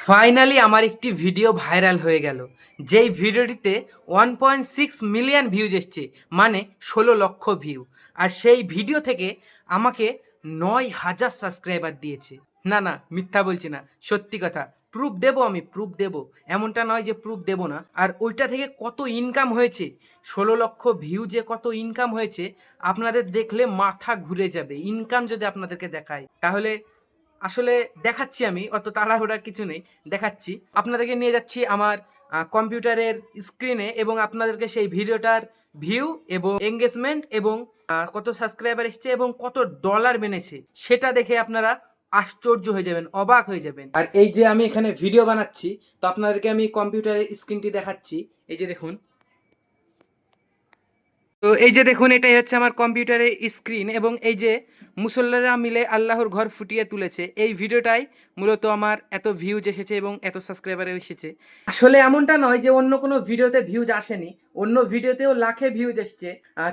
Finally আমার একটি video viral হয়ে গেল, যেই ভিডিওটিতে 1.6 মিলিয়ন ভিউজ এসছে, মানে 16 লক্ষ ভিউ। আর সেই ভিডিও থেকে আমাকে 9,000 সাবস্ক্রাইবার দিয়েছে। না না, মিথ্যা বলছি না, সত্যি কথা। প্রুফ দেবো, আমি প্রুফ দেবো, এমনটা নয় যে প্রুফ দেবো না। আর ওইটা থেকে কত ইনকাম হয়েছে, 16 লক্ষ ভিউজে কত ইনকাম হয়েছে, আপনাদের দেখলে মাথা ঘুরে যাবে। ইনকাম যদি আপনাদেরকে দেখায় তাহলে আসলে দেখাচ্ছি, আমি অত তাড়াহুড়ার কিছু নেই, দেখাচ্ছি। আপনাদেরকে নিয়ে যাচ্ছি আমার কম্পিউটারের স্ক্রিনে এবং আপনাদেরকে সেই ভিডিওটার ভিউ এবং এঙ্গেজমেন্ট এবং কত সাবস্ক্রাইবার এসছে এবং কত ডলার বেনেছে সেটা দেখে আপনারা আশ্চর্য হয়ে যাবেন, অবাক হয়ে যাবেন। আর এই যে আমি এখানে ভিডিও বানাচ্ছি, তো আপনাদেরকে আমি কম্পিউটারের স্ক্রিনটি দেখাচ্ছি। এই যে দেখুন, তো এই যে দেখুন, এটাই হচ্ছে আমার কম্পিউটারের স্ক্রিন এবং এই যে মুসল্লিরা মিলে আল্লাহর ঘর ফুটিয়ে তুলেছে, এই ভিডিওটাই মূলত আমার এত ভিউজ এসেছে এবং এত সাবস্ক্রাইবার এসেছে। আসলে এমনটা নয় যে অন্য কোনো ভিডিওতে ভিউজ আসেনি, অন্য ভিডিওতেও লাখে ভিউজ এসছে,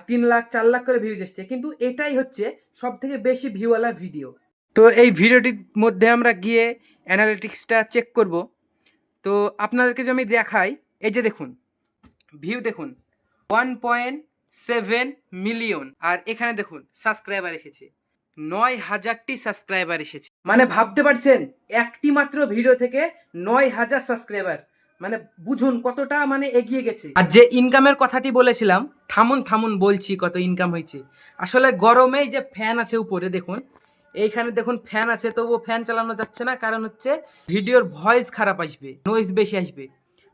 3 লাখ 4 লাখ করে ভিউজ এসছে, কিন্তু এটাই হচ্ছে সব থেকে বেশি ভিউওয়ালা ভিডিও। তো এই ভিডিওটির মধ্যে আমরা গিয়ে অ্যানালিটিক্সটা চেক করব। তো আপনাদেরকে যদি আমি দেখাই, এই যে দেখুন, ভিউ দেখুন 1.7 মিলিয়ন। আর এখানে দেখুন সাবস্ক্রাইবার এসেছে 9,000টি সাবস্ক্রাইবার এসেছে। মানে ভাবতে পারছেন, একটি মাত্র ভিডিও থেকে 9,000 সাবস্ক্রাইবার, মানে বুঝুন কতটা মানে এগিয়ে গেছে। আর যে ইনকামের কথাটি বলেছিলাম, থামুন থামুন বলছি কত ইনকাম হয়েছে। আসলে গরমে যে ফ্যান আছে উপরে দেখুন, এইখানে দেখুন ফ্যান আছে, তবুও ফ্যান চালানো যাচ্ছে না, কারণ হচ্ছে ভিডিওর ভয়েস খারাপ আসবে, নয়েজ বেশি আসবে।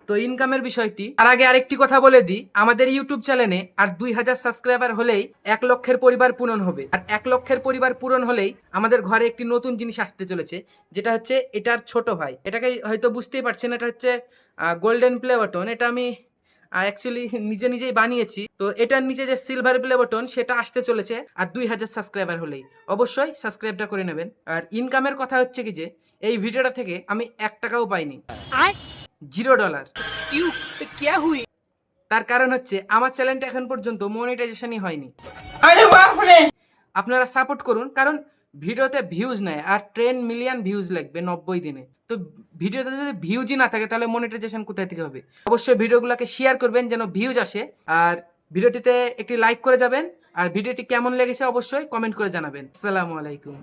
তো ইনকামের বিষয়টি, তার আগে আরেকটি কথা বলে দিই, আমাদের ইউটিউব চ্যানেলে আর 2,000 সাবস্ক্রাইবার হলেই 1 লক্ষের পরিবার পূরণ হবে। আর 1 লক্ষের পরিবার পূরণ হলেই আমাদের ঘরে একটি নতুন জিনিস আসতে চলেছে, যেটা হচ্ছে এটার ছোট ভাই। এটাকে হয়তো বুঝতেই পারছেন, এটা হচ্ছে গোল্ডেন প্লে বাটন। এটা আমি অ্যাকচুয়ালি নিজেই বানিয়েছি। তো এটার নিচে যে সিলভার প্লে বাটন, সেটা আসতে চলেছে আর 2,000 সাবস্ক্রাইবার হলেই। অবশ্যই সাবস্ক্রাইবটা করে নেবেন। আর ইনকামের কথা হচ্ছে কি, যে এই ভিডিওটা থেকে আমি 1 টাকাও পাইনি, $0। क्यों? क्या हुई? তার কারণ হচ্ছে আমার চ্যানেলটা এখন পর্যন্ত মনিটাইজেশনই হয়নি। अरे बाप रे! আপনারা সাপোর্ট করুন, কারণ ভিডিওতে ভিউজ নেয় আর 10 মিলিয়ন ভিউজ লাগবে 90 দিনে। তো ভিডিওতে যদি ভিউজই না থাকে তাহলে মনিটাইজেশন কোথায় থেকে হবে? অবশ্যই ভিডিওগুলোকে শেয়ার করবেন যেন ভিউজ আসে। আর ভিডিওটিতে একটি লাইক করে যাবেন। আর ভিডিওটি কেমন লেগেছে অবশ্যই কমেন্ট করে জানাবেন। আসসালামু আলাইকুম।